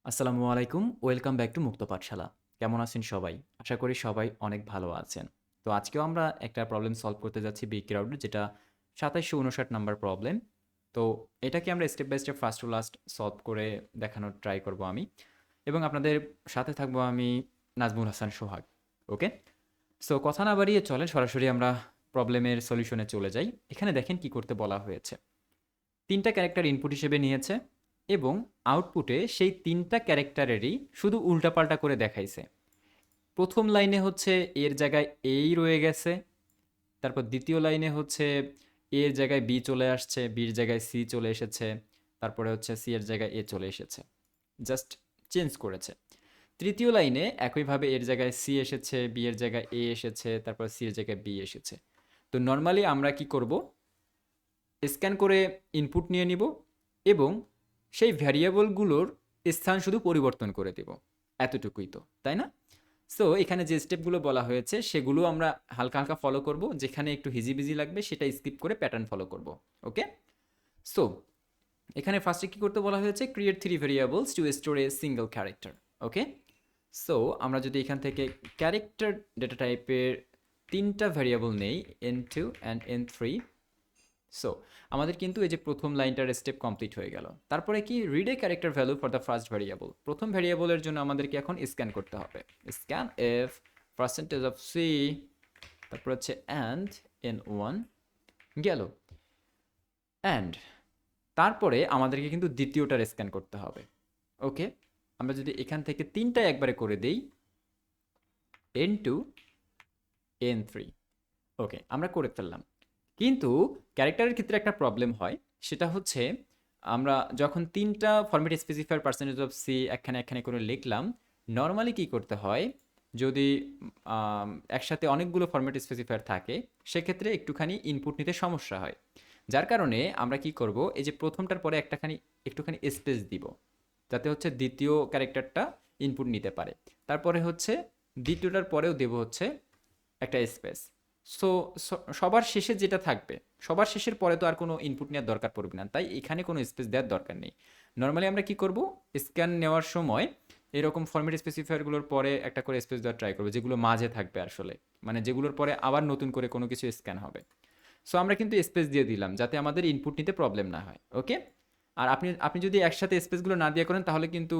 আসসালামু আলাইকুম। Welcome back to মুক্ত পাঠশালা। কেমন আছেন সবাই? আশা করি সবাই অনেক ভালো আছেন। তো আজকেও আমরা একটা প্রবলেম সলভ করতে যাচ্ছি বি ক্রাউডের, যেটা ২৭৫৯ নাম্বার প্রবলেম। তো এটাকে আমরা step by step first to last solve করে দেখানোর ট্রাই করব আমি। এবং আপনাদের সাথে থাকবো আমি, নাজমুল হাসান সোহাগ। ওকে? সো কথা না বাড়িয়ে চলেন সরাসরি আমরা প্রবলেমের সলিউশনে চলে যাই। এখানে দেখেন কি করতে বলা হয়েছে। ৩টা ক্যারেক্টার ইনপুট হিসেবে নিয়েছে এবং আউটপুটে সেই ৩টা ক্যারেক্টারেরই শুধু উল্টাপাল্টা করে দেখাইছে। প্রথম লাইনে হচ্ছে এর জায়গায় এই রয়ে গেছে, তারপর দ্বিতীয় লাইনে হচ্ছে এর জায়গায় বি চলে আসছে, বির জায়গায় সি চলে এসেছে, তারপরে হচ্ছে সি এর জায়গায় এ চলে এসেছে, জাস্ট চেঞ্জ করেছে। তৃতীয় লাইনে একইভাবে এর জায়গায় সি এসেছে, বি এর জায়গায় এ এসেছে, তারপর সি এর জায়গায় বি এসেছে। তো নর্মালি আমরা কি করব, স্ক্যান করে ইনপুট নিয়ে নিব এবং সেই ভ্যারিয়েবলগুলোর স্থান শুধু পরিবর্তন করে দেব। এতটুকুই তো, তাই না? সো এখানে যে স্টেপগুলো বলা হয়েছে সেগুলো আমরা হালকা হালকা ফলো করব, যেখানে একটু হিজিবিজি লাগবে সেটা স্কিপ করে প্যাটার্ন ফলো করব। ওকে? সো এখানে ফার্স্টে কি করতে বলা হয়েছে, create 3 variables two store a single character. Okay? So আমরা যদি এখান থেকে ক্যারেক্টার ডেটা টাইপের 3টা ভ্যারিয়েবল নেই, n2 অ্যান্ড n3। সো আমাদের কিন্তু এই যে প্রথম লাইনটার স্টেপ কমপ্লিট হয়ে গেল। তারপরে কি, read a character value for the first variable. প্রথম ভ্যারিয়েবলের জন্য আমাদেরকে এখন স্ক্যান করতে হবে। Scan F percentage of C, তারপর হচ্ছে অ্যান্ড এন ওয়ান গেল। অ্যান্ড তারপরে আমাদেরকে কিন্তু দ্বিতীয়টার স্ক্যান করতে হবে। ওকে? আমরা যদি এখান থেকে 3টা একবারে করে দেই, এন টু এন থ্রি। ওকে, আমরা করে ফেললাম। কিন্তু ক্যারেক্টারের ক্ষেত্রে একটা প্রবলেম হয়, সেটা হচ্ছে আমরা যখন 3টা format specifier percentage of C একখানে একখানে করে লিখলাম, নর্মালি কি করতে হয়, যদি একসাথে অনেকগুলো ফরম্যাট স্পেসিফায়ার থাকে সেক্ষেত্রে একটুখানি ইনপুট নিতে সমস্যা হয়। যার কারণে আমরা কি করব, এই যে প্রথমটার পরে একটুখানি স্পেস দিব, যাতে হচ্ছে দ্বিতীয় ক্যারেক্টারটা ইনপুট নিতে পারে। তারপরে হচ্ছে দ্বিতীয়টার পরেও দেব হচ্ছে একটা স্পেস। সো সবার শেষে যেটা থাকবে, সবার শেষের পরে তো আর কোনো ইনপুট নেওয়ার দরকার পড়বে না, তাই এখানে কোনো স্পেস দেওয়ার দরকার নেই। নর্মালি আমরা কি করব, স্ক্যান নেওয়ার সময় এরকম ফরম্যাট স্পেসিফায়ারগুলোর পরে একটা করে স্পেস দেওয়ার ট্রাই করবো, যেগুলো মাঝে থাকবে আসলে, মানে যেগুলোর পরে আবার নতুন করে কোনো কিছু স্ক্যান হবে। সো আমরা কিন্তু স্পেস দিয়ে দিলাম যাতে আমাদের ইনপুট নিতে প্রবলেম না হয়। ওকে? আর আপনি আপনি যদি একসাথে স্পেসগুলো না দিয়ে করেন তাহলে কিন্তু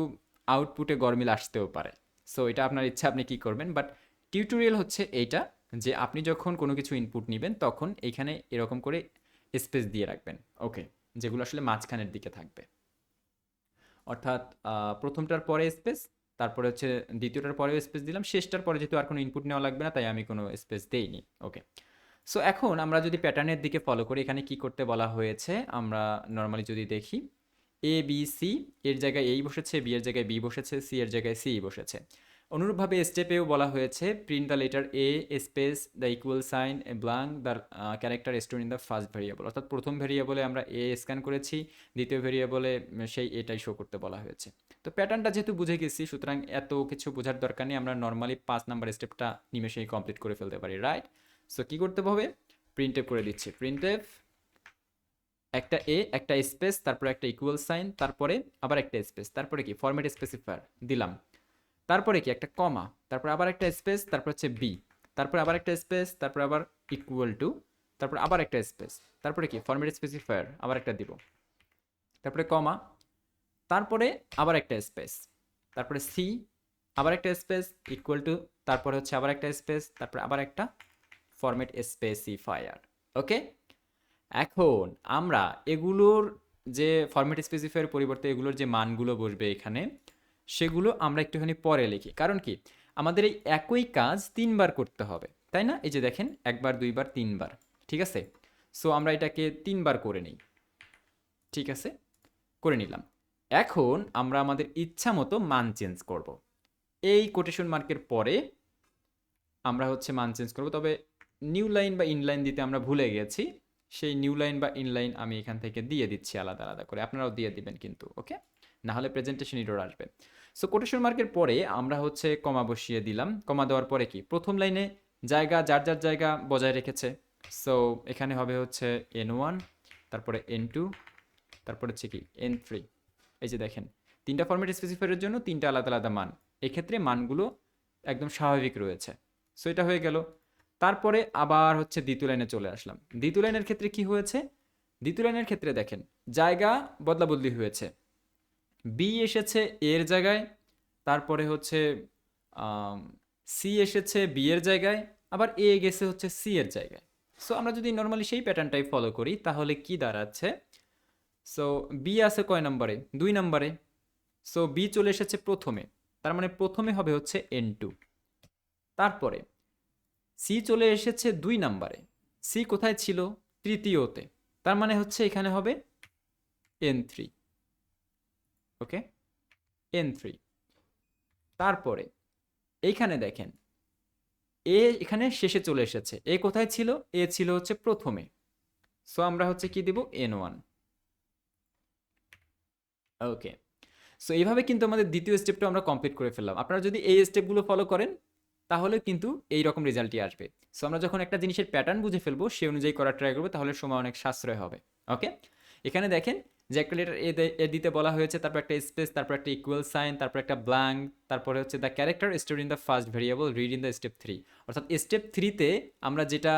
আউটপুটে গরমিল আসতেও পারে। সো এটা আপনার ইচ্ছা, আপনি কি করবেন, বাট টিউটোরিয়াল হচ্ছে এইটা, যে আপনি যখন কোনো কিছু ইনপুট নেবেন তখন এইখানে এরকম করে স্পেস দিয়ে রাখবেন। ওকে? যেগুলো আসলে মাঝখানের দিকে থাকবে, অর্থাৎ প্রথমটার পরে স্পেস, তারপরে হচ্ছে দ্বিতীয়টার পরেও স্পেস দিলাম, শেষটার পরে যেহেতু আর কোনো ইনপুট নেওয়া লাগবে না তাই আমি কোনো স্পেস দেইনি। ওকে? সো এখন আমরা যদি প্যাটার্নের দিকে ফলো করি, এখানে কি করতে বলা হয়েছে আমরা নর্মালি যদি দেখি, এ বি সি এর জায়গায় এই বসেছে, বি এর জায়গায় বি বসেছে, সি এর জায়গায় সি বসেছে। অনুরূপভাবে স্টেপেও বলা হয়েছে, print the letter A space the equal sign a blank the character store in the first variable. অর্থাৎ প্রথম ভেরিয়েবলে আমরা এ স্ক্যান করেছি, দ্বিতীয় ভেরিয়েবলে সেই এটাই শো করতে বলা হয়েছে। তো প্যাটার্নটা যেহেতু বুঝে গেছি, সুতরাং এত কিছু বোঝার দরকার নেই, আমরা নর্মালি 5 নাম্বার স্টেপটা নিমেষেই কমপ্লিট করে ফেলতে পারি, রাইট? সো কী করতে হবে, প্রিন্ট এফ করে দিচ্ছি। প্রিন্ট এফ একটা এ, একটা স্পেস, তারপরে একটা ইকুয়াল সাইন, তারপরে আবার একটা স্পেস, তারপরে কি ফরম্যাট স্পেসিফায়ার দিলাম, তারপরে কি একটা কমা, তারপর আবার একটা স্পেস, তারপর হচ্ছে বি, তারপর আবার একটা স্পেস, তারপর আবার ইকুয়াল টু, তারপর আবার একটা স্পেস, তারপরে কি ফরম্যাট স্পেসিফায়ার আবার একটা দিব, তারপরে কমা, তারপরে আবার একটা স্পেস, তারপরে সি, আবার একটা স্পেস, ইকুয়াল টু, তারপরে হচ্ছে আবার একটা স্পেস, তারপরে আবার একটা ফরম্যাট স্পেসিফায়ার। ওকে? এখন আমরা এগুলোর যে ফরম্যাট স্পেসিফায়ার পরিবর্তে এগুলোর যে মানগুলো বসবে এখানে, সেগুলো আমরা একটুখানি পরে লিখি। কারণ কি, আমাদের এই একই কাজ 3বার করতে হবে, তাই না? এই যে দেখেন, একবার, দুইবার, 3বার। ঠিক আছে? সো আমরা এটাকে 3বার করে নিই। ঠিক আছে? করে নিলাম। এখন আমরা আমাদের ইচ্ছা মতো মান চেঞ্জ করব। এই কোটেশন মার্কের পরে আমরা হচ্ছে মান চেঞ্জ করব, তবে নিউ লাইন বা ইনলাইন দিতে আমরা ভুলে গেছি। সেই নিউ লাইন বা ইনলাইন আমি এখান থেকে দিয়ে দিচ্ছি আলাদা আলাদা করে, আপনারাও দিয়ে দিবেন কিন্তু। ওকে? না হলে প্রেজেন্টেশন এরর আসবে। সো কোটেশন মার্কের পরে আমরা হচ্ছে কমা বসিয়ে দিলাম। কমা দেওয়ার পরে কি, প্রথম লাইনে জায়গা যার যার জায়গা বজায় রেখেছে। সো এখানে হবে হচ্ছে এন ওয়ান, তারপরে এন টু, তারপরে হচ্ছে কি এন থ্রি। এই যে দেখেন, তিনটা ফরম্যাট স্পেসিফায়ারের জন্য তিনটা আলাদা আলাদা মান, এক্ষেত্রে মানগুলো একদম স্বাভাবিক রয়েছে। সো এটা হয়ে গেল। তারপরে আবার হচ্ছে দ্বিতীয় লাইনে চলে আসলাম। দ্বিতীয় লাইনের ক্ষেত্রে কি হয়েছে? দ্বিতীয় লাইনের ক্ষেত্রে দেখেন জায়গা বদলা বদলি হয়েছে, বি এসেছে এর জায়গায়, তারপরে হচ্ছে সি এসেছে বি এর জায়গায়, আবার এ গেছে হচ্ছে সি এর জায়গায়। সো আমরা যদি নর্মালি সেই প্যাটার্নটাই ফলো করি তাহলে কি দাঁড়াচ্ছে? সো বি আছে কয় নম্বরে? 2 নম্বরে। সো বি চলে এসেছে প্রথমে, তার মানে প্রথমে হবে হচ্ছে N2। তারপরে সি চলে এসেছে 2 নম্বরে, সি কোথায় ছিল? তৃতীয়তে, তার মানে হচ্ছে এখানে হবে N3। ওকে, N3। তারপরে এইখানে দেখেন এ এখানে শেষে চলে এসেছে, এ কোথায় ছিল? এ ছিল হচ্ছে প্রথমে। সো আমরা হচ্ছে কি দিব? N1। ওকে, সো এইভাবে কিন্তু আমাদের দ্বিতীয় স্টেপটা আমরা কমপ্লিট করে ফেললাম। আপনারা যদি এই স্টেপগুলো ফলো করেন তাহলে কিন্তু এই রকম রেজাল্টই আসবে। সো আমরা যখন একটা জিনিসের প্যাটার্ন বুঝে ফেলবো সেই অনুযায়ী করার ট্রাই করবো, তাহলে সময় অনেক সাশ্রয় হবে। ওকে, এখানে দেখেন যে একটা লেটার এ দিতে বলা হয়েছে, তারপর একটা স্পেস, তারপর একটা ইকুয়াল সাইন, তারপর একটা ব্ল্যাঙ্ক, তারপরে হচ্ছে the character store in the first variable read in the step 3। অর্থাৎ স্টেপ 3তে আমরা যেটা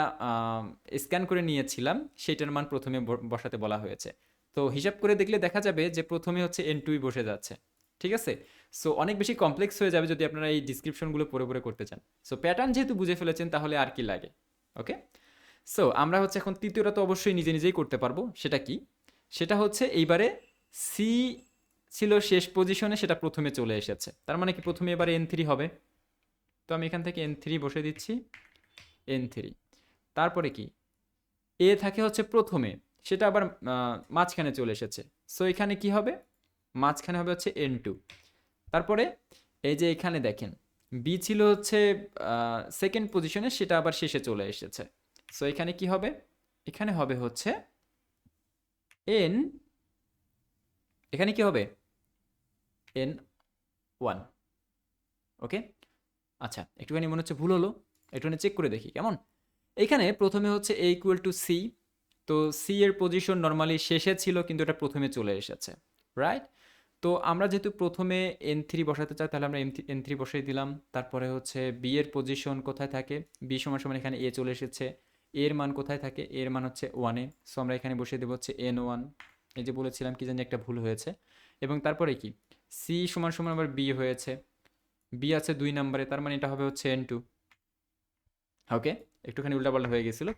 স্ক্যান করে নিয়েছিলাম সেইটার মান প্রথমে বসাতে বলা হয়েছে। তো হিসাব করে দেখলে দেখা যাবে যে প্রথমে হচ্ছে N2 বসে যাচ্ছে। ঠিক আছে, সো অনেক বেশি কমপ্লেক্স হয়ে যাবে যদি আপনারা এই ডিসক্রিপশনগুলো পড়ে পড়ে করতে চান। সো প্যাটার্ন যেহেতু বুঝে ফেলেছেন তাহলে আর কি লাগে। ওকে, সো আমরা হচ্ছে এখন তৃতীয়টা তো অবশ্যই নিজে নিজেই করতে পারবো। সেটা কি? সেটা হচ্ছে এইবারে সি ছিল শেষ পজিশনে, সেটা প্রথমে চলে এসেছে, তার মানে কি প্রথমে এবারে N3 হবে। তো আমি এখান থেকে N3 বসে দিচ্ছি, N3। তারপরে কি? এ থাকে হচ্ছে প্রথমে, সেটা আবার মাঝখানে চলে এসেছে। সো এখানে কি হবে? মাঝখানে হবে হচ্ছে N2। তারপরে এই যে এখানে দেখেন বি ছিল হচ্ছে সেকেন্ড পজিশনে, সেটা আবার শেষে চলে এসেছে। সো এখানে কি হবে? এখানে হবে হচ্ছে এন, এখানে কি হবে? N1। ওকে, আচ্ছা একটুখানি মনে হচ্ছে ভুল হলো, একটুখানি চেক করে দেখি কেমন। এইখানে প্রথমে হচ্ছে এ ইকুয়াল টু সি, তো সি এর পজিশন নর্মালি শেষে ছিল কিন্তু এটা প্রথমে চলে এসেছে, রাইট? তো আমরা যেহেতু প্রথমে N3 বসাতে চাই তাহলে আমরা N3 বসাই দিলাম। তারপরে হচ্ছে বি এর পজিশন কোথায় থাকে? বি সমান সমান এখানে এ চলে এসেছে, এর মান কোথায় থাকে? এর মান হচ্ছে 1-এ। সো আমরা এখানে বসিয়ে দেবো হচ্ছে N1। এই যে বলেছিলাম কি জানি একটা ভুল হয়েছে। এবং তারপরে কি? সি সমান সমান আবার বি হয়েছে, বি আছে 2 নম্বরে, তার মানে এটা হবে হচ্ছে N2। ওকে, একটুখানি উল্টাপাল্টা হয়ে গেছিলো,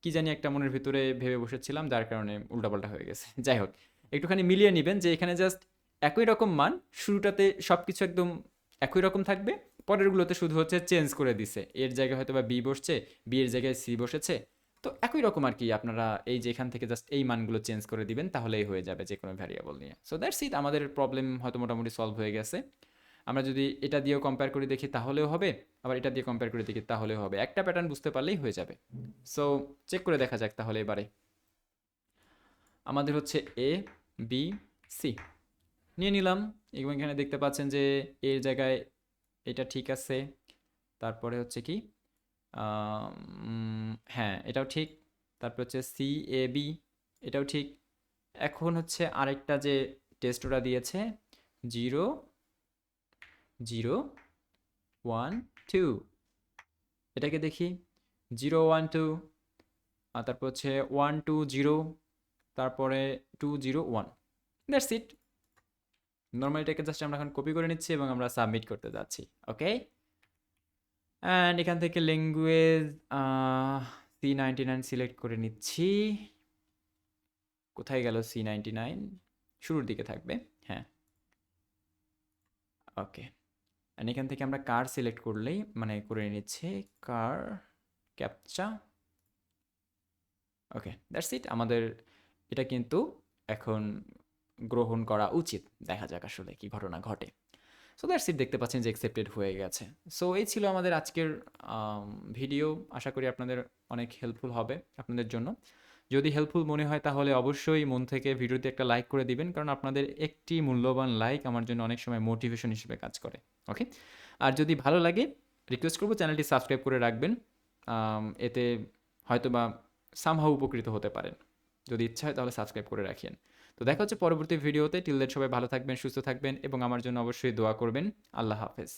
কি জানি একটা মনের ভিতরে ভেবে বসেছিলাম যার কারণে উল্টাপাল্টা হয়ে গেছে। যাই হোক, একটুখানি মিলিয়ে নেবেন যে এখানে জাস্ট একই রকম মান, শুরুটাতে সব কিছু একদম একই রকম থাকবে, পরেরগুলোতে শুধু হচ্ছে চেঞ্জ করে দিছে, এর জায়গায় হয়তো বা বি বসছে, বি এর জায়গায় সি বসেছে। তো একই রকম আর কি, আপনারা এই যে এখান থেকে জাস্ট এই মানগুলো চেঞ্জ করে দিবেন তাহলেই হয়ে যাবে যে কোনো ভ্যারিয়েবল নিয়ে। সো দ্যাটস ইট, আমাদের প্রবলেম হয়তো মোটামুটি সলভ হয়ে গেছে। আমরা যদি এটা দিয়েও কম্পেয়ার করে দেখি তাহলেও হবে, আবার এটা দিয়ে কম্পেয়ার করে দেখি তাহলেও হবে, একটা প্যাটার্ন বুঝতে পারলেই হয়ে যাবে। সো চেক করে দেখা যাক তাহলে এবারে। আমাদের হচ্ছে এ বি সি নিয়ে নিলাম, এবং এখানে দেখতে পাচ্ছেন যে এর জায়গায় এটা ঠিক আছে। তারপরে হচ্ছে কি, হ্যাঁ এটাও ঠিক। তারপর হচ্ছে সি এ বি, এটাও ঠিক। এখন হচ্ছে আরেকটা যে টেস্ট ওরা দিয়েছে, 0 0 1 2, এটাকে দেখি 0 1 2, আর তারপর হচ্ছে 1 2 0, তারপরে 2 0 1। That's it. নর্মালি এটাকে জাস্ট আমরা এখন কপি করে নিচ্ছি এবং আমরা সাবমিট করতে যাচ্ছি। ওকে, অ্যান্ড এখান থেকে ল্যাঙ্গুয়েজ C99 সিলেক্ট করে নিচ্ছি। কোথায় গেল C99? শুরুর দিকে থাকবে, হ্যাঁ। ওকে, অ্যান্ড এখান থেকে আমরা কার সিলেক্ট করলেই মানে করে নিচ্ছি, কার ক্যাপচা। Okay, that's it. আমাদের এটা কিন্তু এখন গ্রহণ করা উচিত, দেখা যাক আসলে কি ঘটনা ঘটে। সো দ্যাটস ইট, দেখতে পাচ্ছেন যে অ্যাকসেপ্টেড হয়ে গেছে। সো এই ছিল আমাদের আজকের ভিডিও। আশা করি আপনাদের অনেক হেল্পফুল হবে আপনাদের জন্য। যদি হেল্পফুল মনে হয় তাহলে অবশ্যই মন থেকে ভিডিওতে একটা লাইক করে দিবেন, কারণ আপনাদের একটি মূল্যবান লাইক আমার জন্য অনেক সময় মোটিভেশন হিসেবে কাজ করে। ওকে, আর যদি ভালো লাগে রিকোয়েস্ট করবো চ্যানেলটি সাবস্ক্রাইব করে রাখবেন। এতে হয়তো বা সামহাউ উপকৃত হতে পারেন, যদি ইচ্ছা হয় তাহলে সাবস্ক্রাইব করে রাখেন। তো দেখা হচ্ছে পরবর্তী ভিডিওতে। টিল দেন সবাই ভালো থাকবেন, সুস্থ থাকবেন এবং আমার জন্য অবশ্যই দোয়া করবেন। আল্লাহ হাফেজ।